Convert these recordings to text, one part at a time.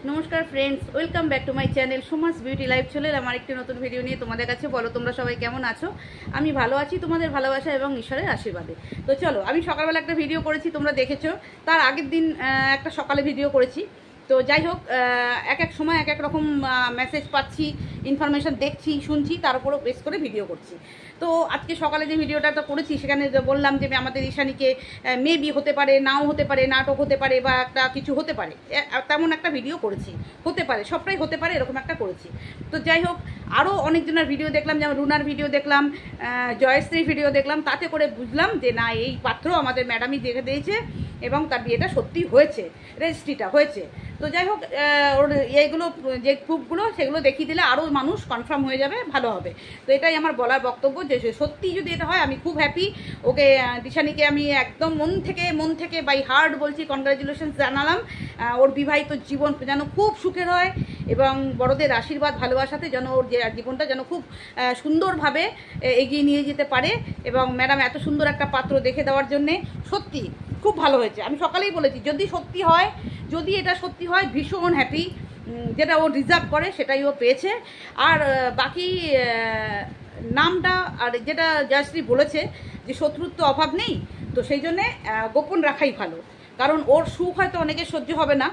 नमस्कार friends welcome back to my channel Suma's beauty life चले আমার একটি নতুন ভিডিও নিয়ে তোমাদের কাছে বলো তোমরা সবাই কেমন আছো। আমি ভালো আছি তোমাদের ভালোবাসা এবং ঈশ্বরের আশীর্বাদে। তো চলো আমি সকালবেলা একটা ভিডিও করেছি তোমরা দেখেছো, তার আগের দিন একটা সকালে ভিডিও করেছি। তো যাই হোক এক এক সময় এক এক রকম মেসেজ পাচ্ছি, ইনফরমেশন দেখছি শুনছি, তার উপরও বেস করে ভিডিও করছি। তো আজকে সকালে যে ভিডিওটা তো করেছি সেখানে বললাম যে আমাদের ঈশানীকে মেবি হতে পারে, নাও হতে পারে, নাটক হতে পারে বা একটা কিছু হতে পারে, তেমন একটা ভিডিও করেছি। হতে পারে, সবটাই হতে পারে, এরকম একটা করেছি। তো যাই হোক আরও অনেকজনের ভিডিও দেখলাম, যেমন রুনার ভিডিও দেখলাম, জয়শ্রীর ভিডিও দেখলাম, তাতে করে বুঝলাম যে না এই পাত্র আমাদের ম্যাডামই দেখে দিয়েছে এবং তার বিয়েটা সত্যি হয়েছে, রেজিস্ট্রিটা হয়েছে। তো যাই হোক ওর এইগুলো যে প্রুফগুলো সেগুলো দেখিয়ে দিলে আরও মানুষ কনফার্ম হয়ে যাবে, ভালো হবে। তো এটাই আমার বলার বক্তব্য যে সত্যি যদি এটা হয় আমি খুব হ্যাপি। ওকে দিশানিকে আমি একদম মন থেকে বাই হার্ট বলছি, কনগ্রাচুলেশনস জানালাম। ওর বিবাহিত জীবন যেন খুব সুখের হয় এবং বড়দের আশীর্বাদ ভালোবাসাতে যেন ওর যে জীবনটা যেন খুব সুন্দরভাবে এগিয়ে নিয়ে যেতে পারে। এবং ম্যাডাম এত সুন্দর একটা পাত্র দেখে দেওয়ার জন্যে সত্যি খুব ভালো হয়েছে। আমি সকালেই বলেছি যদি সত্যি হয়, যদি এটা সত্যি হয় ভীষণ হ্যাপি, যেটা ও রিজার্ভ করে সেটাই ও পেয়েছে। আর বাকি নামটা আর যেটা জয়শ্রী বলেছে যে শত্রুত্ব অভাব নেই, তো সেই জন্যে গোপন রাখাই ভালো। কারণ ওর সুখ হয়তো অনেকে সহ্য হবে না,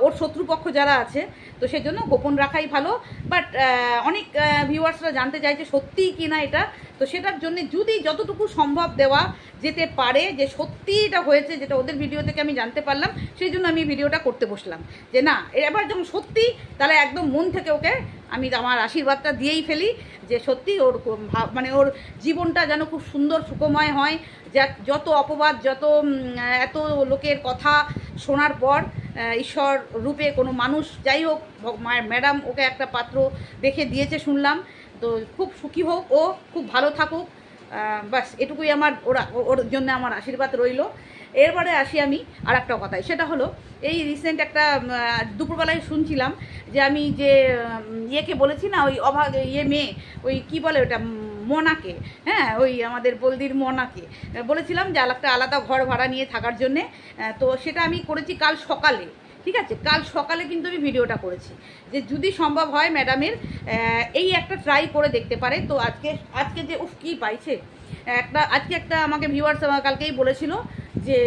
ওর শত্রুপক্ষ যারা আছে, তো সেই জন্য গোপন রাখাই ভালো। বাট অনেক ভিউয়ার্সরা জানতে চাইছে সত্যিই কি না এটা, তো সেটার জন্য যদি যতটুকু সম্ভব দেওয়া যেতে পারে যে সত্যি এটা হয়েছে, যেটা ওদের ভিডিও থেকে আমি জানতে পারলাম, সেই জন্য আমি ভিডিওটা করতে বসলাম যে না এবার যখন সত্যি তাহলে একদম মন থেকে ওকে আমি আমার আশীর্বাদটা দিয়েই ফেলি যে সত্যি ওর মানে ওর জীবনটা যেন খুব সুন্দর সুখময় হয়। যত অপবাদ, যত এত লোকের কথা শোনার পর ঈশ্বর রূপে কোনো মানুষ, যাই হোক ম্যাডাম ওকে একটা পাত্র দেখে দিয়েছে শুনলাম, তো খুব সুখী হোক, ও খুব ভালো থাকুক, বাস এটুকুই আমার ওর জন্য আমার আশীর্বাদ রইল। এরপরে আসি আমি আর একটা কথায়, সেটা হলো এই রিসেন্ট একটা দুপুরবেলায় শুনছিলাম যে আমি যে ইয়েকে বলেছি না ওই মেয়ে ওই কি বলে ওটা মনাকে, হ্যাঁ ওই আমাদের বলদির মনাকে বলেছিলাম যে একটা আলাদা ঘর ভাড়া নিয়ে থাকার জন্যে। তো সেটা আমি করেছি কাল সকালে, ঠিক আছে, কাল সকালে কিন্তু আমি ভিডিওটা করেছি যে যদি সম্ভব হয় ম্যাডামের এই একটা ট্রাই করে দেখতে পারে। তো আজকে যে কী পাইছে আজকে একটা আমাকে ভিউয়ার্স কালকেই বলেছিল যে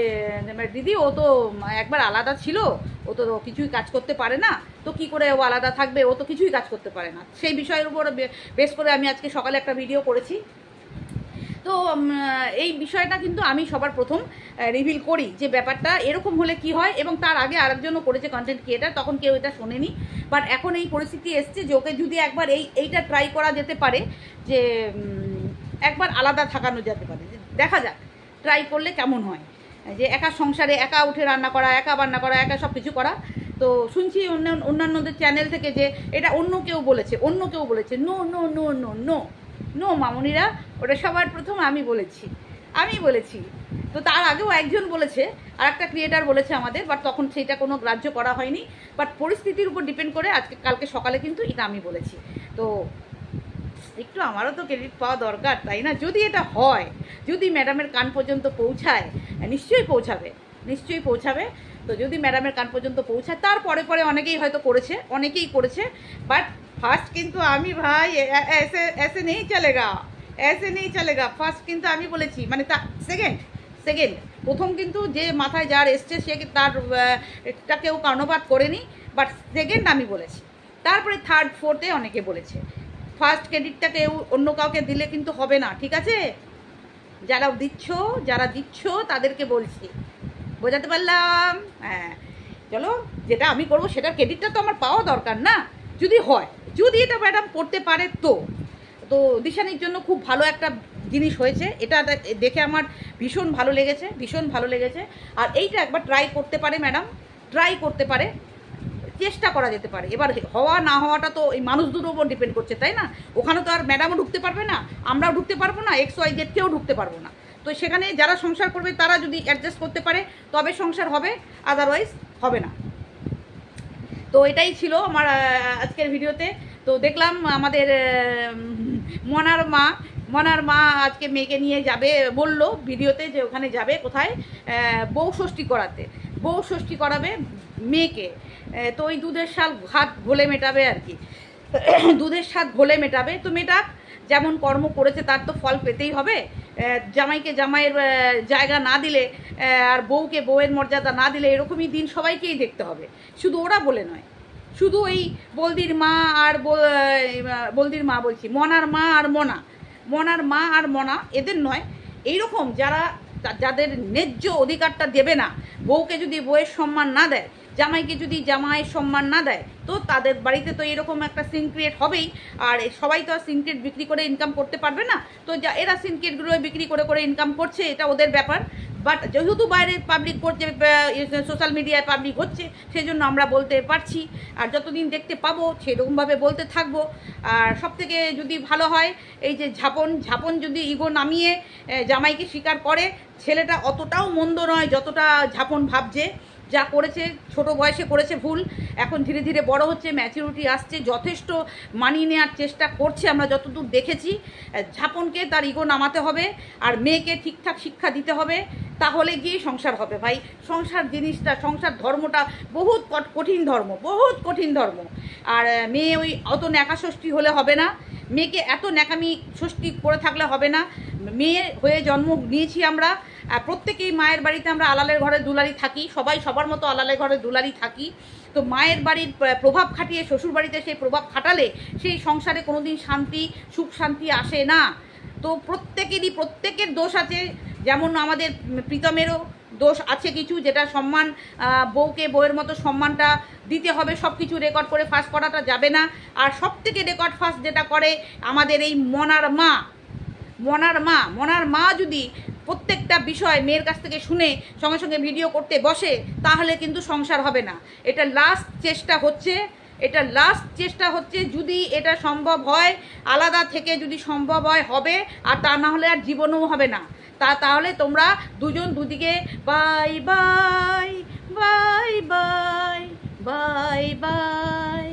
দিদি ও তো একবার আলাদা ছিল, ও তো কিছুই কাজ করতে পারে না, তো কি করে ও আলাদা থাকবে, ও তো কিছুই কাজ করতে পারে না। সেই বিষয়ের উপর বেশ করে আমি আজকে সকালে একটা ভিডিও করেছি। তো এই বিষয়টা কিন্তু আমি সবার প্রথম রিভিল করি যে ব্যাপারটা এরকম হলে কি হয়, এবং তার আগে আরেকজনও করেছে কন্টেন্ট ক্রিয়েটার, তখন কেউ এটা শোনেনি। বাট এখন এই পরিস্থিতি এসছে যে ওকে যদি একবার এইটা ট্রাই করা যেতে পারে যে একবার আলাদা থাকানো যেতে পারে, দেখা যাক ট্রাই করলে কেমন হয়, যে একা সংসারে একা উঠে রান্না করা, একা বান্না করা, একা সব কিছু করা। তো শুনছি অন্যান্যদের চ্যানেল থেকে যে এটা অন্য কেউ বলেছে no no no no no no মামুনিরা, ওটা সবার প্রথম আমি বলেছি। তো তার আগেও একজন বলেছে, আর একটা ক্রিয়েটার বলেছে আমাদের, বাট তখন সেইটা কোনো গ্রাহ্য করা হয়নি। বাট পরিস্থিতির উপর ডিপেন্ড করে কালকে সকালে কিন্তু এটা আমি বলেছি। তো একটু আমারও তো ক্রেডিট পাওয়া দরকার, তাই না? যদি এটা হয়, যদি ম্যাডামের কান পর্যন্ত পৌঁছায়, নিশ্চয়ই পৌঁছাবে। তো যদি ম্যাডামের কান পর্যন্ত পৌঁছায়, তারপরে অনেকেই হয়তো করেছে, বাট ফার্স্ট কিন্তু আমি ভাই ऐसे नहीं चलेगा। ফার্স্ট কিন্তু আমি বলেছি, মানে তা সেকেন্ড প্রথম কিন্তু যে মাথায় যার এসছে সে তার কেউ কর্ণপাত করেনি, বাট সেকেন্ড আমি বলেছি। তারপরে থার্ড ফোর্থে অনেকে বলেছে। ফার্স্ট ক্রেডিটটা কেউ অন্য কাউকে দিলে কিন্তু হবে না, ঠিক আছে? যারা দিচ্ছ তাদেরকে বলছি, বোঝাতে পারলাম? হ্যাঁ চলো, যেটা আমি করবো সেটার ক্রেডিটটা তো আমার পাওয়া দরকার না। যদি এটা ম্যাডাম করতে পারে তো দিশানির জন্য খুব ভালো একটা জিনিস হয়েছে, এটা দেখে আমার ভীষণ ভালো লেগেছে। আর এইটা একবার ট্রাই করতে পারে ম্যাডাম, চেষ্টা করা যেতে পারে। এবার হওয়া না হওয়াটা তো এই মানুষদের উপর ডিপেন্ড করছে, তাই না? ওখানে তো আর ম্যাডামও ঢুকতে পারবে না, আমরাও ঢুকতে পারবো না, XYZ কেউ ঢুকতে পারবো না। তো সেখানে যারা সংসার করবে তারা যদি অ্যাডজাস্ট করতে পারে তবে সংসার হবে, আদারওয়াইজ হবে না। তো এটাই ছিল আমার আজকের ভিডিওতে। তো দেখলাম আমাদের মনার মা আজকে মেয়েকে নিয়ে যাবে বললো ভিডিওতে, যে ওখানে যাবে কোথায় বউ ষষ্ঠী করাতে, বউ ষষ্ঠী করাবে মেয়েকে। তো ওই দুধের স্বাদ ঘোলে মেটাবে আর কি, দুধের স্বাদ ঘোলে মেটাবে। তো মেয়েটা যেমন কর্ম করেছে তার তো ফল পেতেই হবে। জামাইকে জামাইয়ের জায়গা না দিলে আর বউকে বউয়ের মর্যাদা না দিলে এরকমই দিন সবাইকেই দেখতে হবে, শুধু ওরা বলে নয়, শুধু এই বলদির মা আর বলদির মা বলছি, মনার মা আর মনা এদের নয়, এইরকম যাদের ন্যায্য অধিকারটা দেবে না, বউকে যদি বউয়ের সম্মান না দেয়, জামাইকে যদি জামাইয়ের সম্মান না দেয়, তো তাদের বাড়িতে তো এরকম একটা সিন ক্রিয়েট হবেই। আর সবাই তো আর সিন ক্রিয়েট বিক্রি করে ইনকাম করতে পারবে না, তো এরা সিন ক্রিয়েটগুলো বিক্রি করে ইনকাম করছে, এটা ওদের ব্যাপার। বাট যেহেতু বাইরে পাবলিক করছে, সোশ্যাল মিডিয়ায় পাবলিক হচ্ছে, সেই জন্য আমরা বলতে পারছি, আর যতদিন দেখতে পাবো সেরকমভাবে বলতে থাকবো। আর সবথেকে যদি ভালো হয় এই যে ঝাপন যদি ইগো নামিয়ে জামাইকে স্বীকার করে, ছেলেটা অতটাও মন্দ নয় যতটা ঝাপন ভাবছে। যা করেছে ছোট বয়সে করেছে ভুল, এখন ধীরে ধীরে বড় হচ্ছে, ম্যাচুরিটি আসছে, যথেষ্ট মানিয়ে নেওয়ার চেষ্টা করছে আমরা যতদূর দেখেছি। ঝাপনকে তার ইগো নামাতে হবে, আর মেয়েকে ঠিকঠাক শিক্ষা দিতে হবে, তাহলে গিয়ে সংসার হবে। ভাই সংসার জিনিসটা, সংসার ধর্মটা বহুত কঠিন ধর্ম। আর মেয়ে ওই অত ন্যাকা ষষ্ঠী হলে হবে না, মেয়েকে এত ন্যাকামি ষষ্ঠী করে থাকলে হবে না। মেয়ে হয়ে জন্ম নিয়েছি আমরা, প্রত্যেকেই মায়ের বাড়িতে আমরা আলালের ঘরে দুলারি থাকি, সবাই সবার মতো আলালের ঘরে দুলারি থাকি। তো মায়ের বাড়ির প্রভাব খাটিয়ে শ্বশুর বাড়িতে সেই প্রভাব খাটালে সেই সংসারে কোনোদিন শান্তি সুখ শান্তি আসে না। তো প্রত্যেকের দোষ আছে, যেমন আমাদের প্রীতমেরও দোষ আছে কিছু, যেটা সম্মান, বউকে বউয়ের মতো সম্মানটা দিতে হবে, সব কিছু রেকর্ড করে ফাঁস করাটা যাবে না। আর সব থেকে রেকর্ড ফাঁস যেটা করে আমাদের এই মনার মা যদি প্রত্যেকটা বিষয় মেয়ের কাছ থেকে শুনে সঙ্গে সঙ্গে ভিডিও করতে বসে, তাহলে কিন্তু সংসার হবে না। এটা লাস্ট চেষ্টা হচ্ছে, যদি এটা সম্ভব হয় আলাদা থেকে যদি সম্ভব হয় হবে, আর তা না হলে আর জীবনও হবে না। তাহলে তোমরা দুজন দুদিকে bye bye bye bye bye bye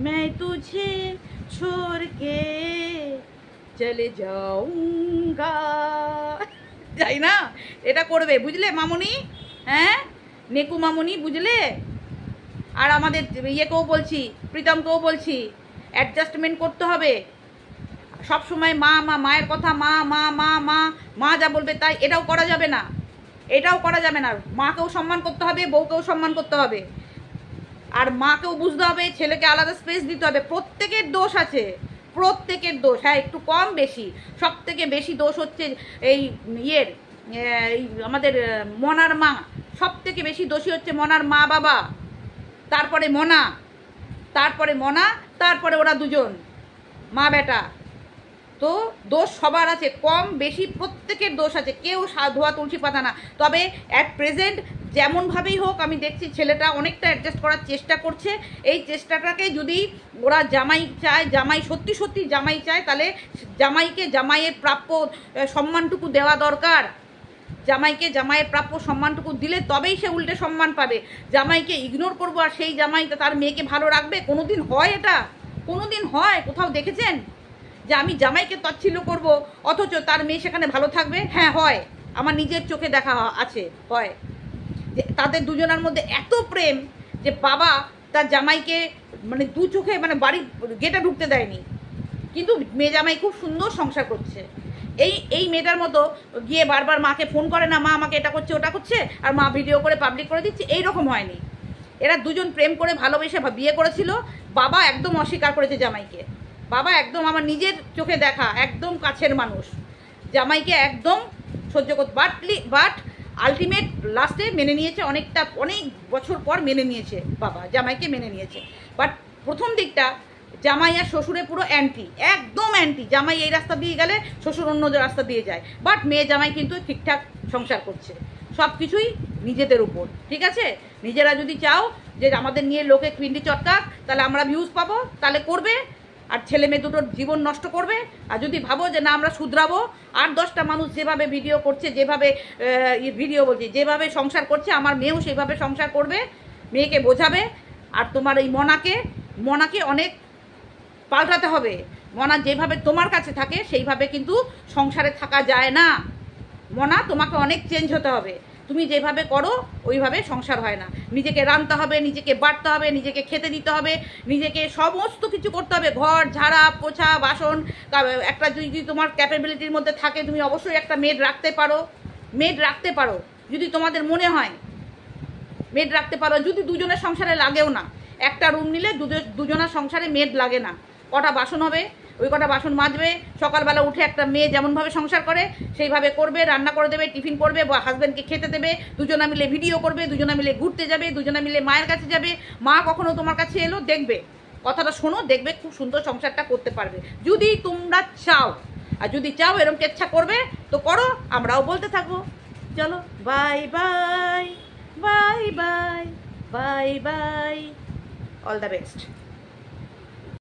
मैं तुझे छोड़ के চলে যাऊंगा, যাই না, এটা করবে, বুঝলে মামুনি? হ্যাঁ নেকু মামুনি, বুঝলে? আর আমাদের ইয়েকেও বলছি, প্রীতমকেও বলছি, অ্যাডজাস্টমেন্ট করতে হবে। সব সময় মায়ের কথা মা যা বলবে তাই, এটাও করা যাবে না। মাকেও সম্মান করতে হবে, বউকেও সম্মান করতে হবে, আর মাকেও বুঝতে হবে, ছেলেকে আলাদা স্পেস দিতে হবে। প্রত্যেকের দোষ আছে, হ্যাঁ একটু কম বেশি। সব থেকে বেশি দোষ হচ্ছে এই আমাদের মনার মা, সব থেকে বেশি দোষী হচ্ছে মনার মা বাবা, তারপরে তারপরে ওরা দুজন মা বেটা। তো দোষ সবার আছে, কম বেশি প্রত্যেকের দোষ আছে, কেউ ধোয়া তুলসী পাতা না। তবে অ্যাট প্রেজেন্ট যেমনভাবেই হোক আমি দেখছি ছেলেটা অনেকটা অ্যাডজাস্ট করার চেষ্টা করছে। এই চেষ্টাটাকে যদি ওরা জামাই সত্যি জামাই চায়, তাহলে জামাইকে জামাইয়ের প্রাপ্য সম্মানটুকু দেওয়া দরকার। জামাইকে জামাইয়ের প্রাপ্য সম্মানটুকু দিলে তবেই সে উল্টে সম্মান পাবে। জামাইকে ইগনোর করবো আর সেই জামাই তার মেয়েকে ভালো রাখবে? কোনোদিন হয় এটা? কোনোদিন হয়? কোথাও দেখেছেন যে আমি জামাইকে তাচ্ছিল্য করব অথচ তার মেয়ে সেখানে ভালো থাকবে? হ্যাঁ হয়, আমার নিজের চোখে দেখা আছে, হয়। যে তাদের দুজনের মধ্যে এত প্রেম যে বাবা তার জামাইকে মানে দু চোখে মানে বাড়ির গেটে ঢুকতে দেয়নি, কিন্তু মেয়ে জামাই খুব সুন্দর সংসার করছে। এই মেয়েটার মতো গিয়ে বারবার মাকে ফোন করে না, মা আমাকে এটা করছে ওটা করছে, আর মা ভিডিও করে পাবলিক করে দিচ্ছে, এইরকম হয়নি। এরা দুজন প্রেম করে ভালোবেসে বিয়ে করেছিল, বাবা একদম অস্বীকার করেছে জামাইকে। বাবা একদম আমার নিজের চোখে দেখা একদম কাছের মানুষ, জামাইকে একদম সহ্য করতে, বাট আলটিমেট লাস্টে মেনে নিয়েছে, অনেক বছর পর মেনে নিয়েছে বাবা, জামাইকে মেনে নিয়েছে। বাট প্রথম দিকটা জামাই আর শ্বশুরে পুরো একদম অ্যান্টি। জামাই এই রাস্তা দিয়ে গেলে শ্বশুর অন্য রাস্তা দিয়ে যায়, বাট মেয়ে জামাই কিন্তু ঠিকঠাক সংসার করছে। সব কিছুই নিজেদের উপর, ঠিক আছে? নিজেরা যদি চাও যে আমাদের নিয়ে লোকে পিন্ডি চটকাক, তাহলে আমরা ভিউজ পাবো, তাহলে করবে, আর ছেলে মেয়ে দুটোর জীবন নষ্ট করবে। আর যদি ভাবো যে না আমরা শুধরাবো, আর 10টা মানুষ যেভাবে ভিডিও করছে, যেভাবে সংসার করছে, আমার মেয়েও সেইভাবে সংসার করবে, মেয়েকে বোঝাবে। আর তোমার এই মনাকে অনেক পাল্টাতে হবে। মনা যেভাবে তোমার কাছে থাকে সেইভাবে কিন্তু সংসারে থাকা যায় না। মনা তোমাকে অনেক চেঞ্জ হতে হবে। তুমি যেভাবে করো ওইভাবে সংসার হয় না। নিজেকে রাঁধতে হবে, নিজেকে বাটতে হবে, নিজেকে খেতে দিতে হবে, নিজেকে সমস্ত কিছু করতে হবে, ঘর ঝাড়া পোছা বাসন। একটা যদি তোমার ক্যাপাবিলিটির মধ্যে থাকে তুমি অবশ্যই একটা মেড রাখতে পারো যদি তোমাদের মনে হয় মেড রাখতে পারো। যদি দুজনের সংসারে লাগেও না, একটা রুম নিলে দুজনের সংসারে মেড লাগে না। কটা বাসন হবে ওই কটা বাসন মাজবে, সকালবেলা উঠে একটা মেয়ে যেমনভাবে সংসার করে সেইভাবে করবে, রান্না করে দেবে, টিফিন করবে, হাজব্যান্ডকে খেতে দেবে, দুজনা মিলে ভিডিও করবে, দুজনা মিলে ঘুরতে যাবে, দুজনা মিলে মায়ের কাছে যাবে। মা কখনো তোমার কাছে এলো, দেখবে কথাটা শোনো, দেখবে খুব সুন্দর সংসারটা করতে পারবে যদি তোমরা চাও। আর যদি চাও এরকম কেচ্ছা করবে তো করো, আমরাও বলতে থাকবো। চলো bye bye bye bye bye bye, all the best.